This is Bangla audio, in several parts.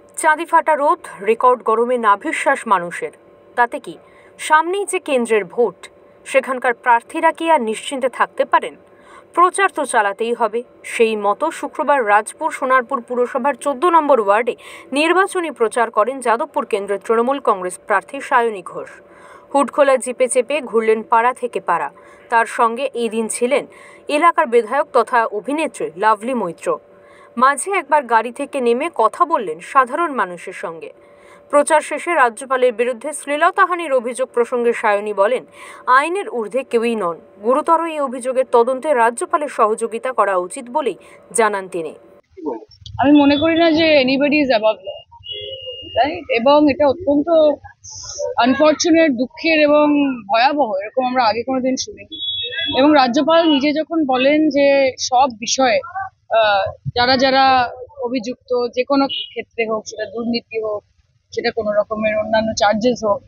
চাঁদি ফাটা রোদ, রেকর্ড গরমে নাভিশ্বাস মানুষের। তাতে কি সামনেই যে কেন্দ্রের ভোট, সেখানকার প্রার্থীরা কি আর নিশ্চিন্তে থাকতে পারেন? প্রচার তো চালাতেই হবে। সেই মতো শুক্রবার রাজপুর সোনারপুর পুরসভার 14 নম্বর ওয়ার্ডে নির্বাচনী প্রচার করেন যাদবপুর কেন্দ্রের তৃণমূল কংগ্রেস প্রার্থী সায়নী ঘোষ। হুডখোলা জিপে চেপে ঘুরলেন পাড়া থেকে পাড়া। তার সঙ্গে এই দিন ছিলেন এলাকার বিধায়ক তথা অভিনেত্রী লাভলি মৈত্র। মাঝে একবার গাড়ি থেকে নেমে কথা বললেন সাধারণ মানুষের সঙ্গে। প্রচার শেষে রাজ্যপালের বিরুদ্ধে শ্লীলতাহানির অভিযোগ প্রসঙ্গে সায়নী বলেন, আইনের ঊর্ধ্বে কেউই নন। গুরুতর এই অভিযোগের তদন্তে রাজ্যপালের সহযোগিতা করা উচিত বলেই জানান তিনি। আমি মনে করি না যে anybody is above law, right? এবং এটা অত্যন্ত আনফর্চুনেট, দুঃখের এবং ভয়াবহ। এরকম আমরা আগে কোনোদিন শুনিনি। এবং রাজ্যপাল নিজে যখন বলেন যে সব বিষয়ে যারা যারা অভিযুক্ত, যে কোনো ক্ষেত্রে হোক, সেটা দুর্নীতি হোক, সেটা কোনো রকমের অন্যান্য চার্জেস হোক,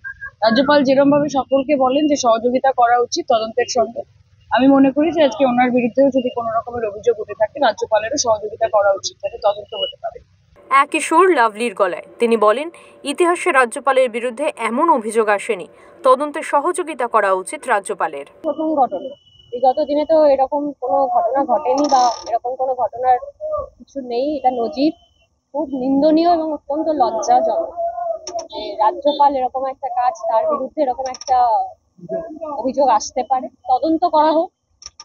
রাজ্যপাল যেরকম ভাবে সকলকে বলেন যে সহযোগিতা করা উচিত তদন্তের সঙ্গে, আমি মনে করি যে আজকে ওনার বিরুদ্ধেও যদি কোনো রকমের অভিযোগ উঠে থাকে, রাজ্যপালেরও সহযোগিতা করা উচিত, যাতে তদন্ত হতে পারে। একই সুর লাভলির গলায়। তিনি বলেন, ইতিহাসে রাজ্যপালের বিরুদ্ধে এমন অভিযোগ আসেনি, তদন্তে সহযোগিতা করা উচিত রাজ্যপালের। প্রথম ঘটনা, বিগত দিনে তো এরকম কোনো ঘটনা ঘটেনি বা এরকম কোনো ঘটনার কিছু নেই। এটা নজির, খুব নিন্দনীয় এবং অত্যন্ত লজ্জাজনক যে রাজ্যপাল এরকম একটা কাজ, তার বিরুদ্ধে এরকম একটা অভিযোগ আসতে পারে। তদন্ত করা হোক,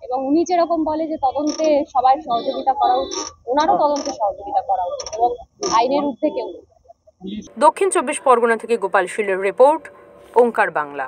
এবং উনি যেরকম বলে যে তদন্তে সবাই সহযোগিতা করা উচিত, ওনারও তদন্তে সহযোগিতা করা উচিত এবং আইনের ঊর্ধ্বে কেউ। দক্ষিণ 24 পরগনা থেকে গোপাল শীলের রিপোর্ট, ওঙ্কার বাংলা।